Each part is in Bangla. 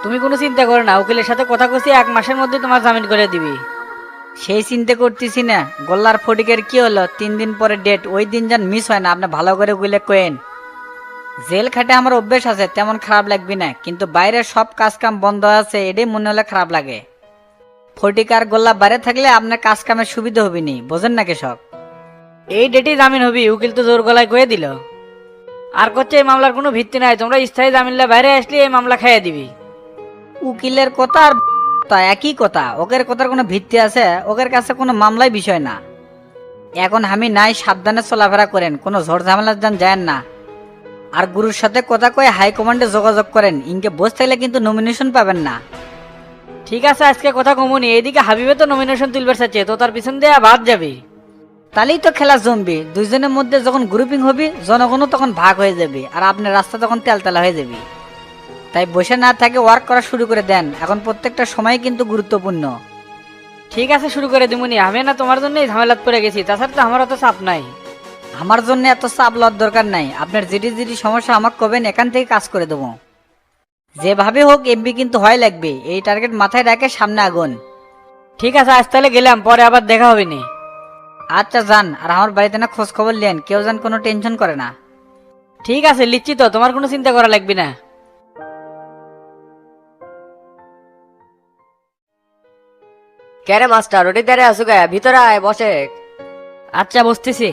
তুমি কোনো চিন্তা করো না, উকিলের সাথে কথা কছি 1 মাসের মধ্যে তোমার জামিন করে দিবি। সেই চিন্তা করতেছি না, গোল্লার ফটিকের কি হলো, 3 দিন পরে ডেট, ওই দিন যেন মিস হয় না। আপনি ভালো করে উকিলে কোয়েন। জেল খাটে আমার অভ্যেস আছে, তেমন খারাপ লাগবে না, কিন্তু বাইরের সব কাজ কাম বন্ধ আছে, এটাই মনে হলে খারাপ লাগে। ফটিক আর গোল্লা বাইরে থাকলে আপনার কাজ কামের সুবিধা হবে নি, বোঝেন না কৃষক? এই ডেটেই জামিন হবি, উকিল তো জোর গলায় কয়ে দিল। আর করছে এই মামলার কোনো ভিত্তি নাই, তোমরা স্থায়ী জামিনলে বাইরে আসলে এই মামলা খাইয়ে দিবি। উকিলের কথা আর তা একই কথা, ওকের কথার কোনো ভিত্তি আছে? ওকের কাছে কোনো মামলাই বিষয় না। এখন আমি নাই, সাবধানে চলাফেরা করেন, কোনো ঝড় ঝামেলার যান যায় না। আর গুরুর সাথে কথা কয়ে হাইকমান্ডে যোগাযোগ করেন, ইনকে বসে থাকলে কিন্তু নমিনেশন পাবেন না। ঠিক আছে, আজকে কথা কমুনি। এইদিকে হাবিবে তো নমিনেশন তুলবার চাচ্ছে, তো তার পিছন দিয়ে বাদ যাবি। তাহলেই তো খেলা জমবি, দুইজনের মধ্যে যখন গ্রুপিং হবি জনগণও তখন ভাগ হয়ে যাবে, আর আপনার রাস্তা তখন তেলতেলা হয়ে যাবে। তাই বসে না থাকে ওয়ার্ক করা শুরু করে দেন, এখন প্রত্যেকটা সময় কিন্তু গুরুত্বপূর্ণ। ঠিক আছে, শুরু করে দিমুনি। আমি না তোমার জন্যই ঝামেলাত পড়ে গেছি, তাছাড়া তো আমার অত চাপ নাই। আমার জন্য এত চাপ লওয়ার দরকার নাই, আপনার যেটি যেটি সমস্যা আমাকে কবেন, এখান থেকে কাজ করে দেবো। যেভাবে হোক এমবি কিন্তু হয় লাগবে, এই টার্গেট মাথায় রেখে সামনে আগুন। ঠিক আছে, আজ তাহলে গেলাম, পরে আবার দেখা হবে নি। আচ্ছা যান, আর আমার বাড়িতে না খোঁজ খবর নেন, কেউ যেন কোনো টেনশন করে না। ঠিক আছে, লিখছি তো, তোমার কোনো চিন্তা করা লাগবে না। ক্যারে মাস্টার ওটি দাঁড়ে আসু গে, ভিতরে আয় বসে। আচ্ছা, বসতেছি।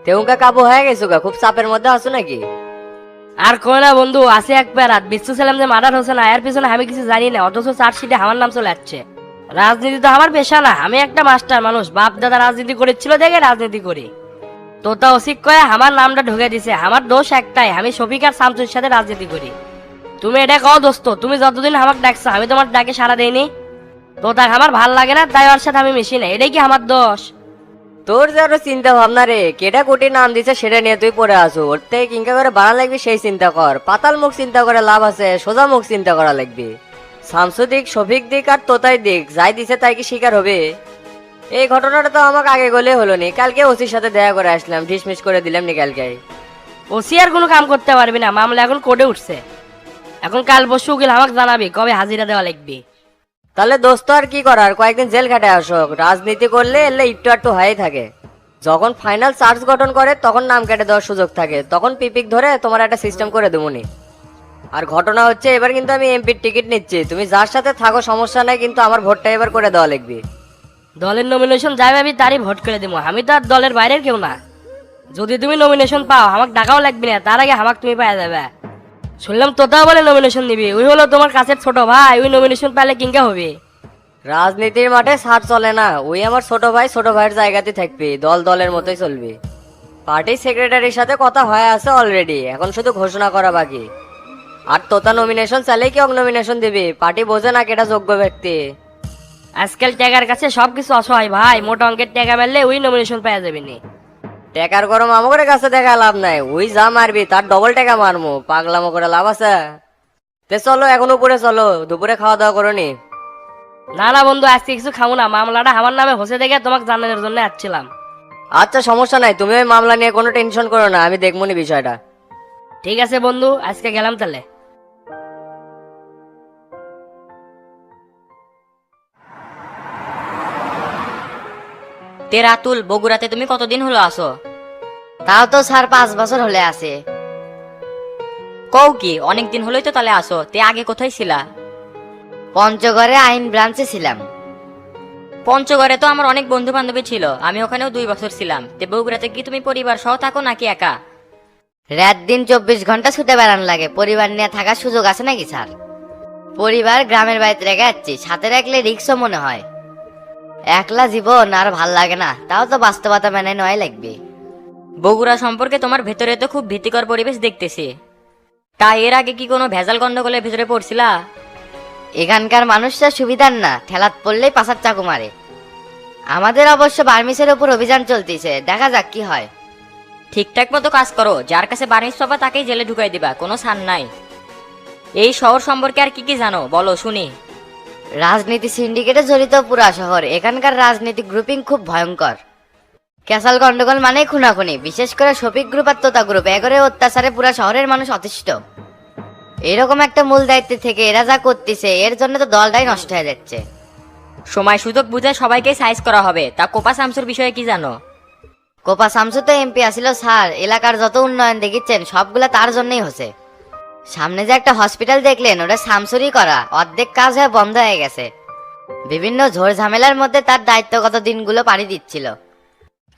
তেউকা কাবু হয়ে গেছো গা, খুব চাপের মধ্যে আছো নাকি? আর কয় না বন্ধু, আছে এক প্যারাত। বিশ্ব সালাম যে মার্ডার হচ্ছে না, এর পিছনে আমি কিছু জানি না, অথচ চার্জশিটে আমার নাম চলে যাচ্ছে। রাজনীতি তো আমার পেশা না, আমি একটা মাস্টার মানুষ, বাপ দাদা রাজনীতি করেছিল দেখে রাজনীতি করি। তোতা ওসিক কয়ে আমার নামটা ঢুকে দিছে। আমার দোষ একটাই, আমি শফিক আর শামসুর সাথে রাজনীতি করি। তুমি এটা কও দোস্ত, তুমি যতদিন আমাকে ডাকছো আমি তোমার ডাকে সাড়া দেইনি। তোতা আমার ভাল লাগে না, তাই ওর সাথে আমি মিশি না, এটাই কি আমার দোষ? তোর যে আরো চিন্তা ভাবনা রে, কেটা কোটি নাম দিছে সেটা নিয়ে তুই পড়ে আসো। ওর থেকে কিংকা করে বাড়া লাগবে সেই চিন্তা কর। পাতাল মুখ চিন্তা করে লাভ আছে, সোজা মুখ চিন্তা করা লাগবে। শামসু দিক, শফিক দিক আর তোতাই দিক, যাই দিছে তাই কি শিকার হবে? এই ঘটনাটা তো আমাকে আগে গলে হলো নি, কালকে ওসির সাথে দেখা করে আসলাম, ঢিসমিস করে দিলাম নি কালকে। ওসি আর কোনো কাম করতে পারবি না, মামলা এখন কোর্টে উঠছে। এখন কাল পরশু উকিল আমাকে জানাবি কবে হাজিরা দেওয়া লাগবে। তাহলে দোস্ত আর কি করার, কয়েকদিন জেল খাটে আসো। রাজনীতি করলে এলে একটু একটু হয়েই থাকে। যখন ফাইনাল চার্জ গঠন করে তখন নাম কেটে দেওয়ার সুযোগ থাকে, তখন পিপিক ধরে তোমার একটা সিস্টেম করে দেবনি। আর ঘটনা হচ্ছে এবার কিন্তু আমি এমপির টিকিট নিচ্ছি, তুমি যার সাথে থাকো সমস্যা নাই, কিন্তু আমার ভোটটা এবার করে দেওয়া লাগবে। দলের নমিনেশন যাই আমি তারই ভোট করে দেবো, আমি তো আর দলের বাইরের কেউ না। যদি তুমি নমিনেশন পাও আমাকে ডাকাও লাগবে না, তার আগে আমাকে তুমি পাওয়া যাবে। শুনলাম তোতাও বলে নমিনেশন নিবি, ওই হলো তোমার কাছের ছোট ভাই, ওই নমিনেশন পেলে কিংকা হবে? রাজনীতির মাঠে ছাড় চলে না, ওই আমার ছোট ভাই ছোট ভাইয়ের জায়গাতে থাকবে, দল দলের মতোই চলবে। পার্টি সেক্রেটারির সাথে কথা হয়ে আছে অলরেডি, এখন শুধু ঘোষণা করা বাকি। আর তোতা নমিনেশন চাইলেই কি নমিনেশন দিবি? পার্টি বোঝে না কেটা যোগ্য ব্যক্তি। আজকাল টাকার কাছে সবকিছু অসহায় ভাই, মোটা অঙ্কের টাকা মারলে ওই নমিনেশন পাওয়া যাবে না। টেকার গরম আমাদের কাছে দেখা লাভ নাই, ওই যা মারবি তার ডবল টাকা মারমু, পাগলামো করে লাভ আছে? তে চলো এখন উপরে চলো, দুপুরে খাওয়া দাওয়া করো নি। না না বন্ধু, আজকে কিছু খাবো না, মামলাটা আমার নামে হসে দেখে তোমাকে জানানোর জন্য আসছিলাম। আচ্ছা সমস্যা নাই, তুমি ওই মামলা নিয়ে কোনো টেনশন করো না, আমি দেখবনি বিষয়টা। ঠিক আছে বন্ধু, আজকে গেলাম তাহলে। তে রাতুল, বগুড়াতে তুমি কতদিন হলো আসো? তাও তো 4-5 বছর হলে আছে। কও কি, অনেক দিন হলোই তো তাহলে আসো। তে আগে কোথায় ছিলা? পঞ্চগড়ে আইন ব্রাঞ্চে ছিলাম। পঞ্চগড়ে তো আমার অনেক বন্ধু বান্ধবী ছিল, আমি ওখানেও 2 বছর ছিলাম। তে বগুড়াতে কি তুমি পরিবার সহ থাকো নাকি একা? রাত দিন 24 ঘন্টা ছুটে বেড়ান লাগে, পরিবার নিয়ে থাকার সুযোগ আছে নাকি স্যার? পরিবার গ্রামের বাড়িতে রেখে যাচ্ছি, সাথে রাখলে রিক্সও মনে হয়। একলা জীবন আর ভাল লাগে না, তাও তো বাস্তবতা মেনে নেওয়াই লাগবে। বগুড়া সম্পর্কে তোমার ভেতরে তো খুব ভীতিকর পরিবেশ দেখতেছি। তা এর আগে কি কোনো ভেজাল গন্ডগোলের ভেতরে পড়ছিলা? এখানকার মানুষরা সুবিধার না, ঠেলাত পড়লেই পাশার চাকু মারে। আমাদের অবশ্য বার্মিসের উপর অভিযান চলতেছে, দেখা যাক কি হয়। ঠিকঠাক মতো কাজ করো, যার কাছে বার্মিজ পাবা তাকেই জেলে ঢুকাই দিবা, কোনো ছাড় নাই। এই শহর সম্পর্কে আর কি কি জানো বলো শুনি। রাজনীতি সিন্ডিকেটে জড়িত পুরা শহর, এখানকার রাজনীতি গ্রুপিং খুব ভয়ঙ্কর। ক্যাসাল গন্ডগোল মানেই খুনাখুনি, বিশেষ করে শফিক গ্রুপ আর তোতা গ্রুপ, এগরে অত্যাচারে পুরা শহরের মানুষ অতিষ্ঠ। এরকম একটা মূল দায়িত্ব থেকে এরা যা করতেছে এর জন্য তো দলটাই নষ্ট হয়ে যাচ্ছে। সময় সুযোগ বুঝে সবাইকে সাইজ করা হবে। তা কোপা শামসুর বিষয়ে কি জানো? কোপা শামসু তো এমপি আসিল স্যার, এলাকার যত উন্নয়ন দেখিচ্ছেন সবগুলা তার জন্যই হচ্ছে। সামনে যে একটা হসপিটাল দেখলেন ওটা শামসুরই করা, অর্ধেক কাজ হয়ে বন্ধ হয়ে গেছে। বিভিন্ন ঝড় ঝামেলার মধ্যে তার দায়িত্বগত দিনগুলো পাড়ি দিচ্ছিল।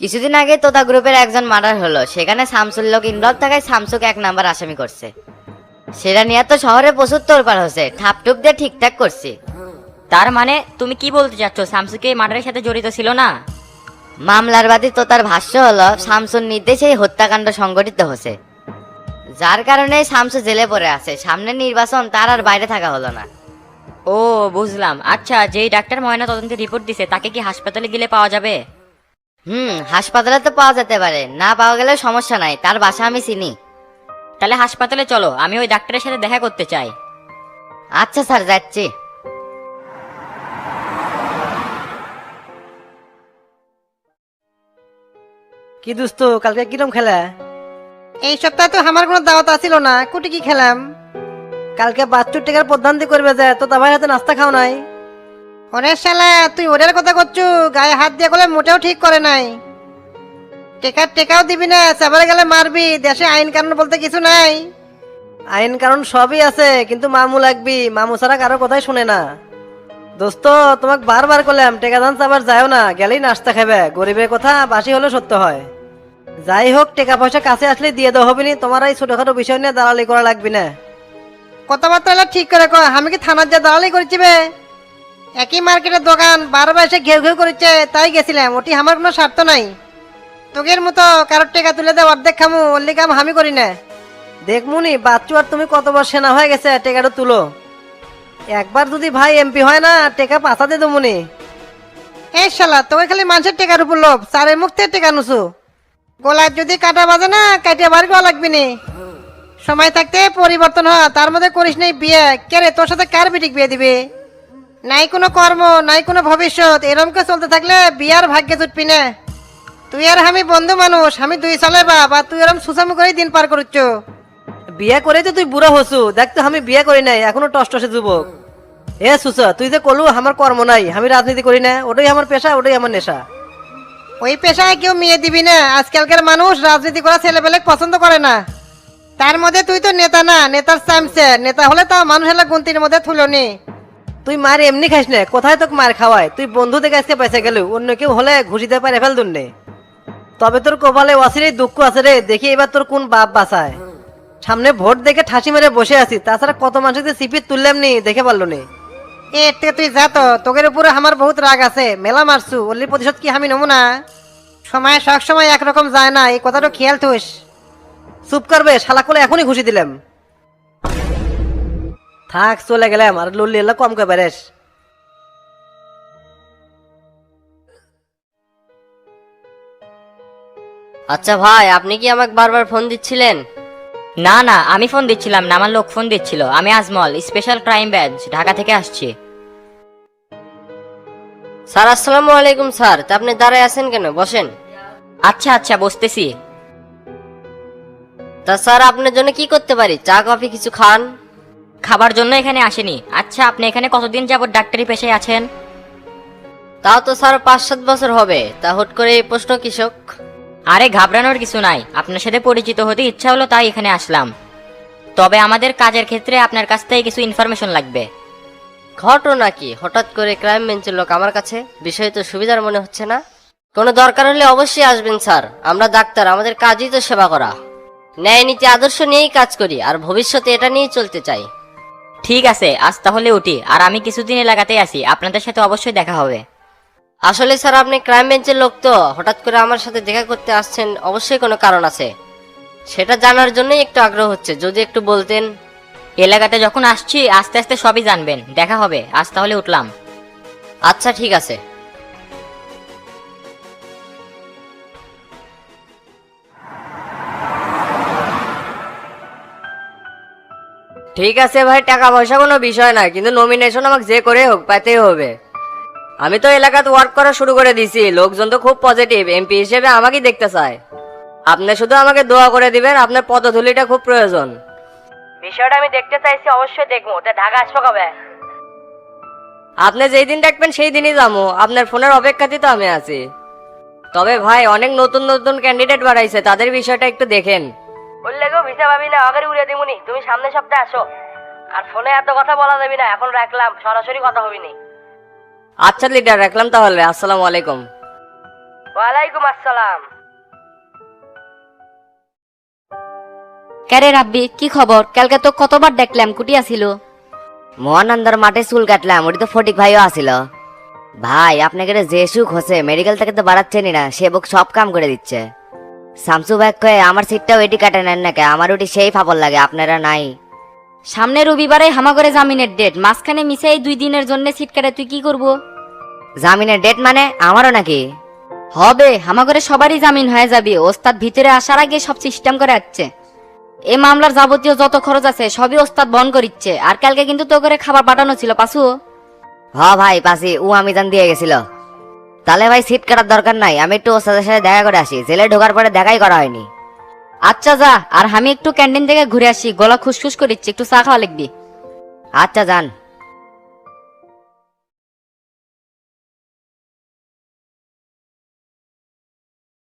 কিছুদিন আগে তোতা গ্রুপের একজন মার্ডার হলো, সেখানে শামসুর লোক ইনভলভ থাকায় শামসুকে 1 নাম্বার আসামি করছে। সেটা নিয়ে তো শহরে প্রচুর তোড়পাড় হচ্ছে, ঠাপটুপ দিয়ে ঠিকঠাক করছি। তার মানে তুমি কি বলতে চাচ্ছ শামসুকে এই মার্ডারের সাথে জড়িত ছিল না? মামলার বাদী তোতার ভাষ্য হলো শামসুর নির্দেশে এই হত্যাকাণ্ড সংঘটিত হয়েছে, যার কারণে শামসু জেলে পড়ে আছে। সামনে নির্বাচন, তার আর বাইরে থাকা হলো না। ও বুঝলাম। আচ্ছা, যেই ডাক্তার ময়না তদন্তের রিপোর্ট দিছে তাকে কি হাসপাতালে গেলে পাওয়া যাবে? হাসপাতালে তো পাওয়া যেতে পারে, না পাওয়া গেলে সমস্যা নাই, তার বাসা আমি চিনি। তাহলে হাসপাতালে চলো, আমি ওই ডাক্তারের সাথে দেখা করতে চাই। আচ্ছা স্যার, যাচ্ছি। কি দোস্ত, কালকে কিরম খেলা? এই সপ্তাহে তো আমার কোনো দাওয়াত আসিল না, কুটি কি খেলাম? কালকে বাচ্চুর টেকার প্রধান্তি করবে যে তো ভাই হাতে নাস্তা খাও নাই? ওরে শালা, তুই ওদের কথা করছু, গায়ে হাত দিয়ে করলে মোটেও ঠিক করে নাই। টেকাও দিবি না, সাবারে গেলে মারবি, দেশে আইন কানুন বলতে কিছু নাই। আইন কারণ সবই আছে, কিন্তু মামু লাগবি, মামু ছাড়া কারো কথাই শুনে না। দোস্ত, তোমাকে বারবার করলাম টেকা দান আবার যাও না, গেলেই নাস্তা খাবে। গরিবের কথা বাসি হলে সত্য হয়। যাই হোক, টাকা পয়সা কাছে আসলে দিয়ে দেওয়া হবে নি, তোমার এই ছোটখাটো বিষয় নিয়ে দালালি করা লাগবে না। কথাবার্তা হলে ঠিক করে কয়, আমি কি থানার যা দালালি করেছি বে? একই মার্কেটের দোকান, বারবার এসে ঘেউ ঘেউ করেছে, তাই গেছিলাম। ওটি আমার কোনো স্বার্থ নাই। তোগের মতো কারোর টেকা তুলে দে অর্ধেক খামু, অল্লি কাম আমি করি না। দেখমুনি বাচ্চু আর তুমি কতবার সেনা হয়ে গেছে, টেকাটা তুলো। একবার যদি ভাই এমপি হয় না, টেকা পাঠাতে দেবুনি। এই শালা, তোকে খালি মানুষের টেকার উপর লোভ, সারের মুখ থেকে টেকা নুসু। গোলায় যদি কাটা বাজে না, কাটিয়ে বার করা লাগবে নি। সময় থাকতে পরিবর্তন হয়, তার মধ্যে করিস নাই বিয়ে। কে রে, তোর সাথে কার বিটিক বিয়ে দিবে? নাই কোনো কর্ম, নাই কোনো ভবিষ্যৎ, এরমকে চলতে থাকলে বিয়ার ভাগ্যে জুটবি না। তুই আর আমি বন্ধু মানুষ, আমি 2 সালে বাপ, আর তুই এরম সুসামু করেই দিন পার করছ। বিয়ে করেই তো তুই বুড়া হসু, দেখ তো আমি বিয়ে করি নাই, এখনো টসটসে যুবক। এ সুসা, তুই যে কলু আমার কর্ম নাই, আমি রাজনীতি করি না, ওটাই আমার পেশা, ওটাই আমার নেশা। ওই পেশায় কেউ মেয়ে দিবি না। আজকালকার মানুষ রাজনীতি করা ছেলেবেলে পছন্দ করে না। তার মধ্যে তুই তো নেতা না, নেতার চামচে। নেতা হলে তাও মানুষ হলে গুনতির মধ্যে তুলনি। তুই মার এমনি খাইস না, কোথায় তোকে মার খাওয়ায়? তুই বন্ধু থেকে আজকে বেঁচে গেল, অন্য কেউ হলে ঘুষিতে পারে ফেল দুন্নে। তবে তোর কপালে অসিরেই দুঃখ আছে রে, দেখি এবার তোর কোন বাপ বাঁচায়। সামনে ভোট দেখে ঠাসি মেরে বসে আছি, তাছাড়া কত মানুষকে সিপির তুললাম নি, দেখে পারলো নি। এর থেকে তুই যা তো, তোকের উপরে আমার বহুত রাগ আছে। মেলা মারছু, অল্লি প্রতিশোধ কি আমি নেবো না? সময় সব সময় একরকম যায় না, এই কথাটা খেয়াল থুস। চুপ করবে শালা, কোলে এখনই ঘুষি দিলাম। থাক, চলে গেলাম, আর লুল্লি এলা কম কে বেরেস। আচ্ছা ভাই, আপনি কি আমাকে বারবার ফোন দিচ্ছিলেন? না না, আমি ফোন দিচ্ছিলাম না, আমার লোক ফোন দিচ্ছিল। আমি Ajmal, special crime branch, Dhaka থেকে আসছি। স্যার আসসালামু আলাইকুম। স্যার, তা আপনি দাঁড়ায় আছেন কেন? বসেন। আচ্ছা আচ্ছা, বসতেছি। তা স্যার, আপনার জন্য কি করতে পারি? চা কফি কিছু খান? খাবার জন্য এখানে আসেনি। আচ্ছা, আপনি এখানে কতদিন যাবত ডাক্তারি পেশায় আছেন? তাও তো স্যার 5-7 বছর হবে। তা হুট করে এই প্রশ্ন কৃষক? আরে ঘাবড়ানোর কিছু নাই, আপনার সাথে পরিচিত হতে ইচ্ছা হলো তাই এখানে আসলাম। তবে আমাদের কাজের ক্ষেত্রে আপনার কাছ থেকে কিছু ইনফরমেশন লাগবে। ঘটনা কি? হঠাৎ করে ক্রাইম বেঞ্চের লোক আমার কাছে? বিষয় তো সুবিধার মনে হচ্ছে না। কোনো দরকার হলে অবশ্যই আসবেন স্যার। আমরা ডাক্তার, আমাদের কাজই তো সেবা করা। ন্যায় নীতি আদর্শ নিয়েই কাজ করি, আর ভবিষ্যতে এটা নিয়েই চলতে চাই। ঠিক আছে, আজ তাহলে উঠি। আর আমি কিছুদিন এলাকাতে আসি, আপনাদের সাথে অবশ্যই দেখা হবে। আসলে স্যার, আপনি ক্রাইম বেঞ্চের লোক তো হঠাৎ করে আমার সাথে দেখা করতে আসছেন, অবশ্যই কোনো কারণ আছে। সেটা জানার জন্যই একটু আগ্রহ হচ্ছে, যদি একটু বলতেন। এলাকাতে যখন আসছি আস্তে আস্তে সবই জানবেন, দেখা হবে। আজ তাহলে উঠলাম। আচ্ছা ঠিক আছে। ঠিক আছে ভাই, টাকা পয়সা কোনো বিষয় না, কিন্তু নমিনেশন আমাকে যে করে হোক পাইতেই হবে। আমি তো এলাকাতে ওয়ার্ক করা শুরু করে দিছি, লোকজন তো খুব পজিটিভ। এমপি হিসেবে আমাকেই দেখতে চায়। আপনি শুধু আমাকে দোয়া করে দিবেন, আপনার পদধূলিটা খুব প্রয়োজন। বিষয়টা আমি দেখতে চাইছি, অবশ্যই দেখবো। তা ঢাকা আসবো কবে? আপনি যেই দিন ডাকবেন সেই দিনই যাবো, আপনার ফোনের অপেক্ষাতেই তো আমি আছি। তবে ভাই অনেক নতুন নতুন ক্যান্ডিডেট বাড়াইছে, তাদের বিষয়টা একটু দেখেন। বললেগেও ভিসা পাবি না, আগে উড়িয়ে দিবনি। তুমি সামনের সপ্তাহে আসো। আর ফোনে এত কথা বলা যাবি না, এখন রাখলাম, সরাসরি কথা হবি নি। আচ্ছা লিডার, রাখলাম তাহলে। আসসালামু আলাইকুম। ওয়ালাইকুম আসসালাম। ক্যারে রাব্বি, কি খবর? কালকে তো কতবার দেখলাম, কুটি আসিল। মহানন্দার মাঠে চুল কাটলাম, ওটি তো ফটিক ভাইও আসিল। ভাই আপনাকে যে সুখ হচ্ছে, মেডিকেল থেকে তো বাড়াচ্ছেনই না, সে বুক সব কাম করে দিচ্ছে। শামসু ভাই কয়ে আমার সিটটাও এটি কাটে নেন নাকি, আমার ওটি সেই ফাপল লাগে, আপনারা নাই। সামনে রবিবারে হামাগরে জামিনের ডেট, মাঝখানে মিশে এই 2 দিনের জন্য সিট কাটে তুই কি করব? জামিনের ডেট মানে আমারও নাকি? হবে, হামাগরে সবারই জামিন হয়ে যাবে। ওস্তাদ ভিতরে আসার আগে সব সিস্টেম করে আসছে। এই মামলার যাবতীয় যত খরচ আছে সবই ওস্তাদ বহন করিচ্ছে। আর কালকে কিন্তু তো করে খাবার পাঠানো ছিল পাসু। ভাই পাসি, ও আমি জান দিয়ে গেছিল। তাহলে ভাই সিট কাটার দরকার নাই, আমি একটু ওস্তাদের সাথে দেখা করে আসি। জেলে ঢোকার পরে দেখাই করা হয়নি। আচ্ছা যা, আর আমি একটু ক্যান্টিন থেকে ঘুরে আসি, গলা খুসখুস করিচ্ছে, একটু চা খাওয়া লিখবি। আচ্ছা যান।